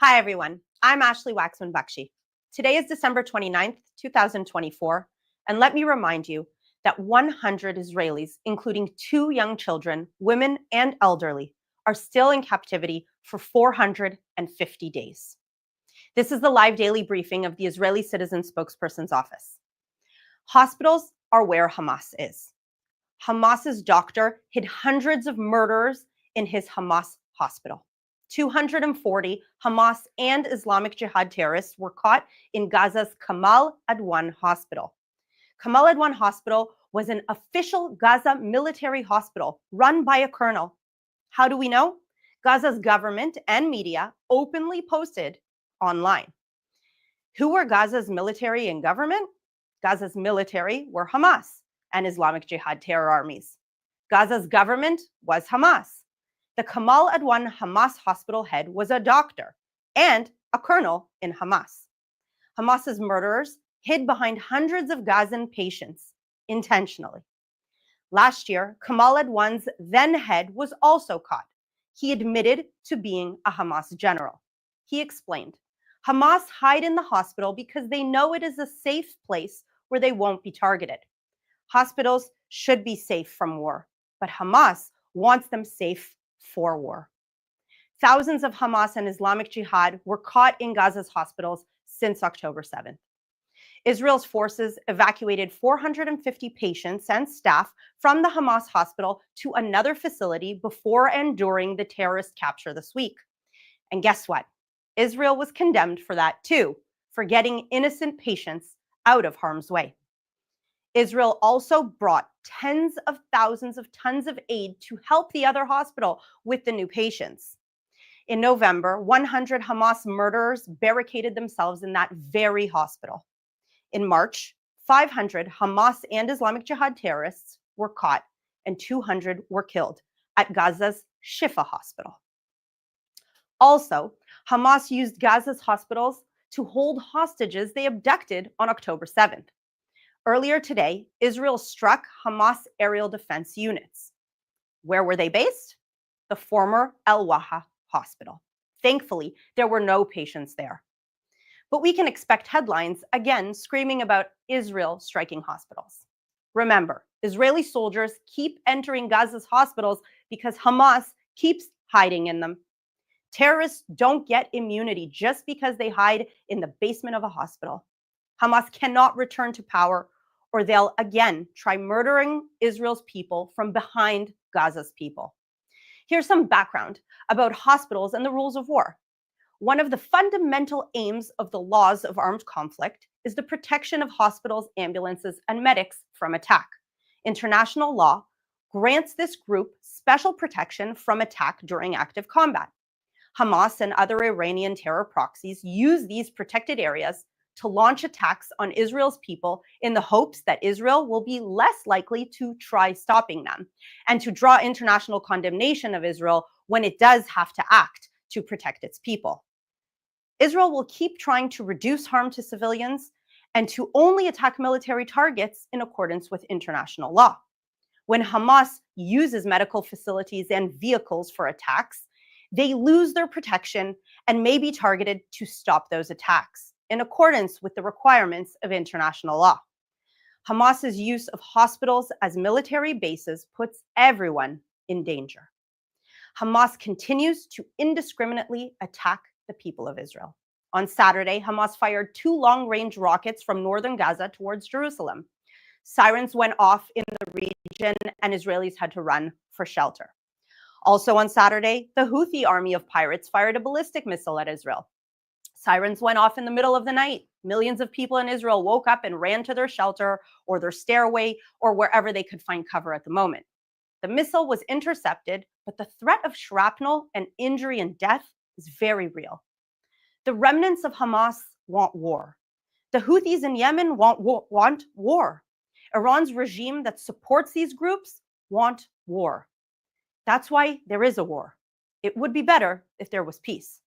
Hi, everyone. I'm Waxman Bakshi. Today is December 29th, 2024, and let me remind you that 100 Israelis, including 2 young children, women, and elderly, are still in captivity for 450 days. This is the live daily briefing of the Israeli Citizen Spokesperson's office. Hospitals are where Hamas is. Hamas's doctor hid hundreds of murderers in his Hamas hospital. 240 Hamas and Islamic Jihad terrorists were caught in Gaza's Kamal Adwan hospital. Kamal Adwan hospital was an official Gaza military hospital run by a colonel. How do we know? Gaza's government and media openly posted online. Who were Gaza's military and government? Gaza's military were Hamas and Islamic Jihad terror armies. Gaza's government was Hamas. The Kamal Adwan Hamas hospital head was a doctor and a colonel in Hamas. Hamas's murderers hid behind hundreds of Gazan patients intentionally. Last year, Kamal Adwan's then head was also caught. He admitted to being a Hamas general. He explained, Hamas hide in the hospital because they know it is a safe place where they won't be targeted. Hospitals should be safe from war, but Hamas wants them safe for war. Thousands of Hamas and Islamic Jihad were caught in Gaza's hospitals since October 7th. Israel's forces evacuated 450 patients and staff from the Hamas hospital to another facility before and during the terrorist capture this week. And guess what? Israel was condemned for that too, for getting innocent patients out of harm's way. Israel also brought tens of thousands of tons of aid to help the other hospital with the new patients. In November, 100 Hamas murderers barricaded themselves in that very hospital. In March, 500 Hamas and Islamic Jihad terrorists were caught and 200 were killed at Gaza's Shifa hospital. Also, Hamas used Gaza's hospitals to hold hostages they abducted on October 7th. Earlier today, Israel struck Hamas aerial defense units. Where were they based? The former Al-Waha hospital. Thankfully, there were no patients there. But we can expect headlines again screaming about Israel striking hospitals. Remember, Israeli soldiers keep entering Gaza's hospitals because Hamas keeps hiding in them. Terrorists don't get immunity just because they hide in the basement of a hospital. Hamas cannot return to power, or they'll again try murdering Israel's people from behind Gaza's people. Here's some background about hospitals and the rules of war. One of the fundamental aims of the laws of armed conflict is the protection of hospitals, ambulances, and medics from attack. International law grants this group special protection from attack during active combat. Hamas and other Iranian terror proxies use these protected areas to launch attacks on Israel's people in the hopes that Israel will be less likely to try stopping them and to draw international condemnation of Israel when it does have to act to protect its people. Israel will keep trying to reduce harm to civilians and to only attack military targets in accordance with international law. When Hamas uses medical facilities and vehicles for attacks, they lose their protection and may be targeted to stop those attacks in accordance with the requirements of international law. Hamas's use of hospitals as military bases puts everyone in danger. Hamas continues to indiscriminately attack the people of Israel. On Saturday, Hamas fired 2 long-range rockets from northern Gaza towards Jerusalem. Sirens went off in the region and Israelis had to run for shelter. Also on Saturday, the Houthi army of pirates fired a ballistic missile at Israel. Sirens went off in the middle of the night. Millions of people in Israel woke up and ran to their shelter or their stairway or wherever they could find cover at the moment. The missile was intercepted, but the threat of shrapnel and injury and death is very real. The remnants of Hamas want war. The Houthis in Yemen want war. Iran's regime that supports these groups want war. That's why there is a war. It would be better if there was peace.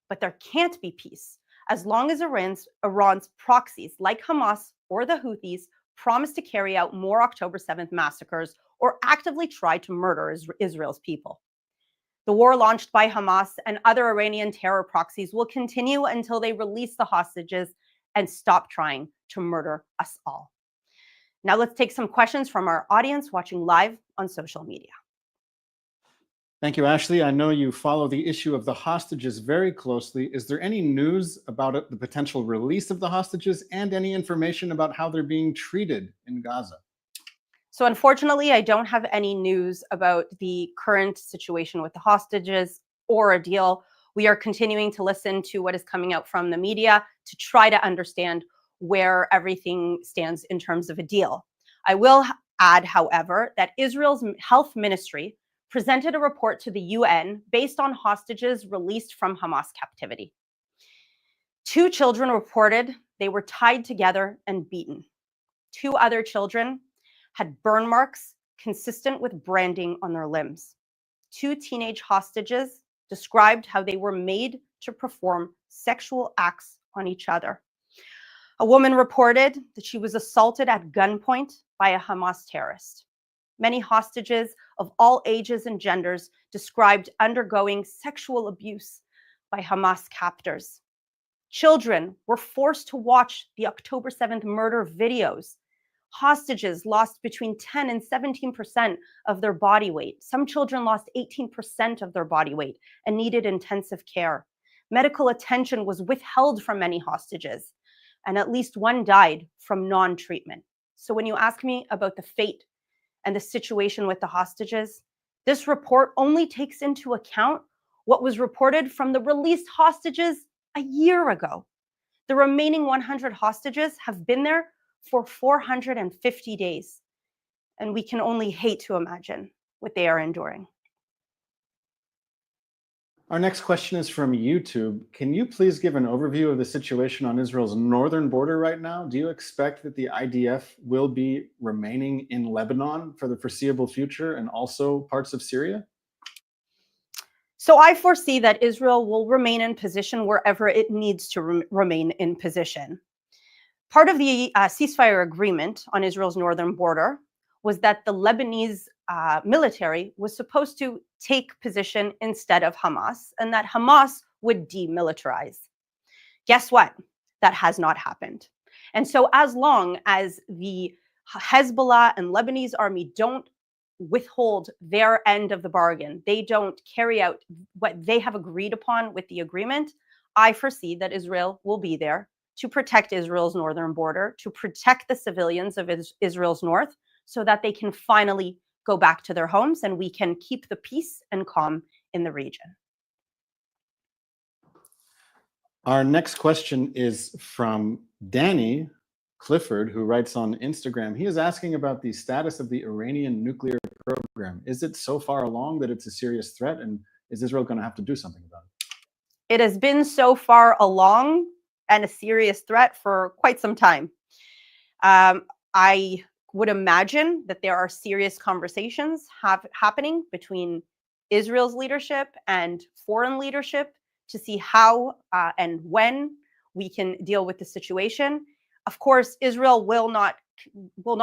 But there can't be peace as long as Iran's proxies like Hamas or the Houthis promise to carry out more October 7th massacres or actively try to murder Israel's people. The war launched by Hamas and other Iranian terror proxies will continue until they release the hostages and stop trying to murder us all. Now let's take some questions from our audience watching live on social media. Thank you, Ashley. I know you follow the issue of the hostages very closely. Is there any news about the potential release of the hostages and any information about how they're being treated in Gaza? So unfortunately, I don't have any news about the current situation with the hostages or a deal. We are continuing to listen to what is coming out from the media to try to understand where everything stands in terms of a deal. I will add, however, that Israel's health ministry presented a report to the UN based on hostages released from Hamas captivity. 2 children reported they were tied together and beaten. 2 other children had burn marks consistent with branding on their limbs. 2 teenage hostages described how they were made to perform sexual acts on each other. A woman reported that she was assaulted at gunpoint by a Hamas terrorist. Many hostages of all ages and genders described undergoing sexual abuse by Hamas captors. Children were forced to watch the October 7th murder videos. Hostages lost between 10 and 17% of their body weight. Some children lost 18% of their body weight and needed intensive care. Medical attention was withheld from many hostages, and at least 1 died from non-treatment. So when you ask me about the fate and the situation with the hostages, this report only takes into account what was reported from the released hostages a year ago. The remaining 100 hostages have been there for 450 days, and we can only hate to imagine what they are enduring. Our next question is from YouTube. Can you please give an overview of the situation on Israel's northern border right now? Do you expect that the IDF will be remaining in Lebanon for the foreseeable future and also parts of Syria? So I foresee that Israel will remain in position wherever it needs to remain in position. Part of the ceasefire agreement on Israel's northern border was that the Lebanese military was supposed to take position instead of Hamas, and that Hamas would demilitarize. Guess what? That has not happened. And so as long as the Hezbollah and Lebanese army don't withhold their end of the bargain, they don't carry out what they have agreed upon with the agreement, I foresee that Israel will be there to protect Israel's northern border, to protect the civilians of Israel's north, so that they can finally go back to their homes and we can keep the peace and calm in the region. Our next question is from Danny Clifford, who writes on Instagram. He is asking about the status of the Iranian nuclear program. Is it so far along that it's a serious threat, and is Israel going to have to do something about it? It has been so far along and a serious threat for quite some time. I would imagine that there are serious conversations happening between Israel's leadership and foreign leadership to see how and when we can deal with the situation. Of course, Israel will not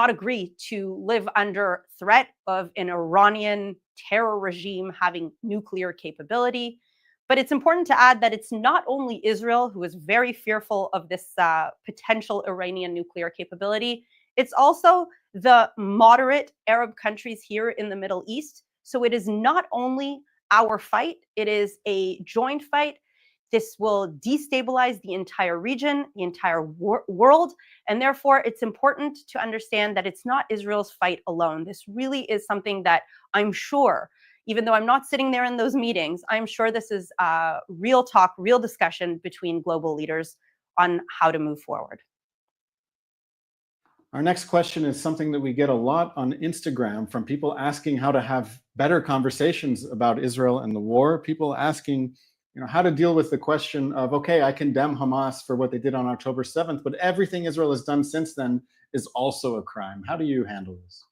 agree to live under threat of an Iranian terror regime having nuclear capability. But it's important to add that it's not only Israel who is very fearful of this potential Iranian nuclear capability. It's also the moderate Arab countries here in the Middle East. So it is not only our fight, it is a joint fight. This will destabilize the entire region, the entire world. And therefore, it's important to understand that it's not Israel's fight alone. This really is something that I'm sure, even though I'm not sitting there in those meetings, I'm sure this is real talk, real discussion between global leaders on how to move forward. Our next question is something that we get a lot on Instagram from people asking how to have better conversations about Israel and the war. People asking, how to deal with the question of, okay, I condemn Hamas for what they did on October 7th, but everything Israel has done since then is also a crime. How do you handle this?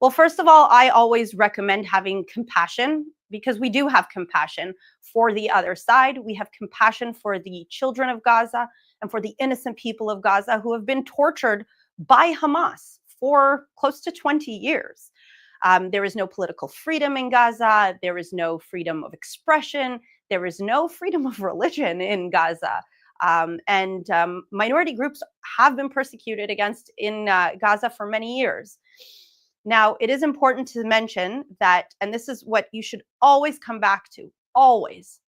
Well, first of all, I always recommend having compassion, because we do have compassion for the other side. We have compassion for the children of Gaza and for the innocent people of Gaza who have been tortured by Hamas for close to 20 years. There is no political freedom in Gaza. There is no freedom of expression. There is no freedom of religion in Gaza. And minority groups have been persecuted against in Gaza for many years. Now, it is important to mention that, and this is what you should always come back to, always,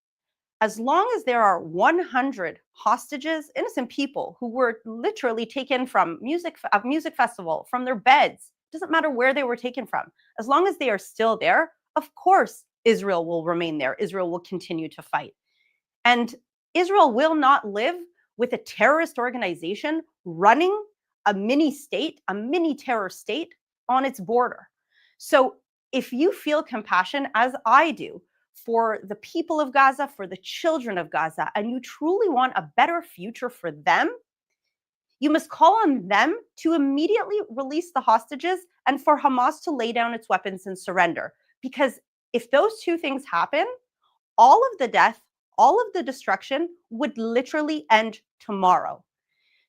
as long as there are 100 hostages, innocent people who were literally taken from a music festival, from their beds, doesn't matter where they were taken from, as long as they are still there, of course, Israel will remain there. Israel will continue to fight. And Israel will not live with a terrorist organization running a mini state, a mini terror state on its border. So if you feel compassion, as I do, for the people of Gaza, for the children of Gaza, and you truly want a better future for them, you must call on them to immediately release the hostages and for Hamas to lay down its weapons and surrender. Because if those two things happen, all of the death, all of the destruction would literally end tomorrow.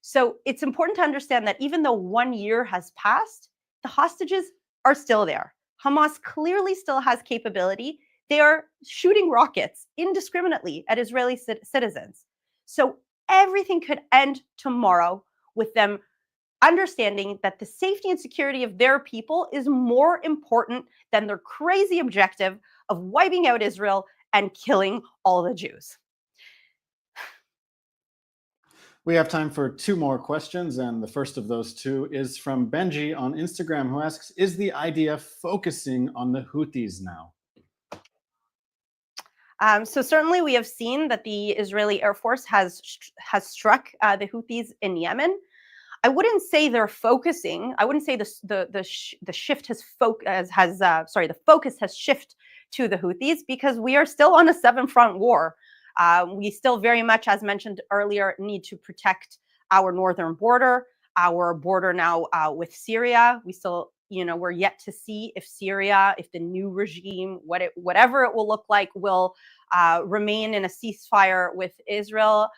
So it's important to understand that even though 1 year has passed, the hostages are still there. Hamas clearly still has capability. They are shooting rockets indiscriminately at Israeli citizens. So everything could end tomorrow with them understanding that the safety and security of their people is more important than their crazy objective of wiping out Israel and killing all the Jews. We have time for 2 more questions, and the first of those 2 is from Benji on Instagram, who asks, is the IDF focusing on the Houthis now? So certainly we have seen that the Israeli Air Force has struck the Houthis in Yemen. I wouldn't say they're focusing. I wouldn't say the focus has shifted to the Houthis, because we are still on a 7-front war. We still very much, as mentioned earlier, need to protect our northern border, our border now with Syria. We still, we're yet to see if Syria, if the new regime, whatever it will look like, will remain in a ceasefire with Israel.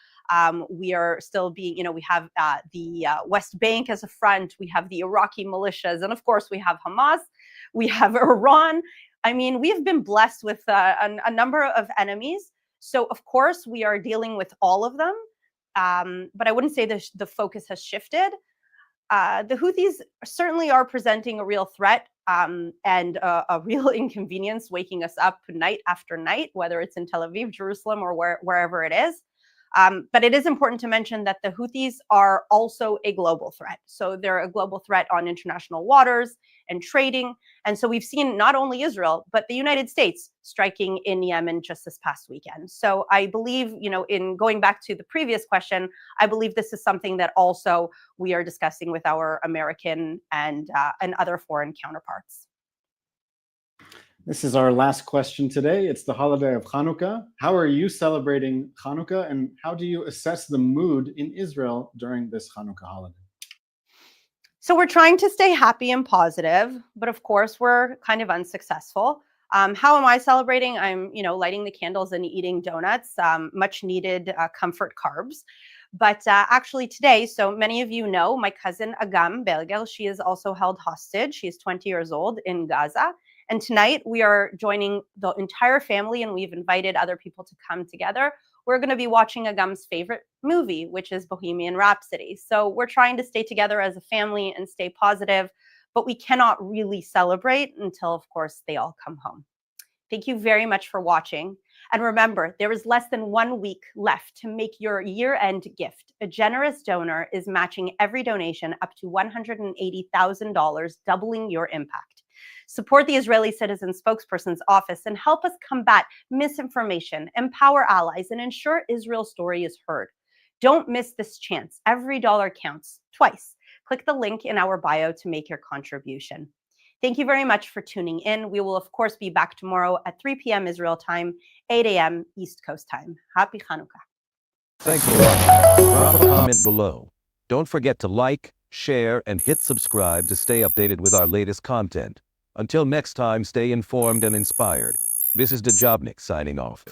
We are still being, we have the West Bank as a front, we have the Iraqi militias, and of course we have Hamas, we have Iran. I mean, we have been blessed with a number of enemies. So of course we are dealing with all of them, but I wouldn't say the focus has shifted. The Houthis certainly are presenting a real threat and a real inconvenience, waking us up night after night, whether it's in Tel Aviv, Jerusalem, or wherever it is. But it is important to mention that the Houthis are also a global threat. So they're a global threat on international waters and trading. And so we've seen not only Israel, but the United States striking in Yemen just this past weekend. So I believe, in going back to the previous question, I believe this is something that also we are discussing with our American and other foreign counterparts. This is our last question today. It's the holiday of Chanukah. How are you celebrating Chanukah, and how do you assess the mood in Israel during this Chanukah holiday? So we're trying to stay happy and positive, but of course we're kind of unsuccessful. How am I celebrating? I'm, lighting the candles and eating donuts, much needed comfort carbs. But actually today, so many of you know, my cousin Agam Belgel, she is also held hostage. She is 20 years old in Gaza. And tonight we are joining the entire family, and we've invited other people to come together. We're going to be watching Agam's favorite movie, which is Bohemian Rhapsody. So we're trying to stay together as a family and stay positive, but we cannot really celebrate until, of course, they all come home. Thank you very much for watching. And remember, there is less than 1 week left to make your year-end gift. A generous donor is matching every donation up to $180,000, doubling your impact. Support the Israeli Citizen Spokesperson's office and help us combat misinformation, empower allies, and ensure Israel's story is heard. Don't miss this chance. Every dollar counts twice. Click the link in our bio to make your contribution. Thank you very much for tuning in. We will, of course, be back tomorrow at 3 p.m. Israel time, 8 a.m. East Coast time. Happy Chanukah. Thanks for watching. Drop a comment below. Don't forget to like, share, and hit subscribe to stay updated with our latest content. Until next time, stay informed and inspired. This is Dejobnik signing off.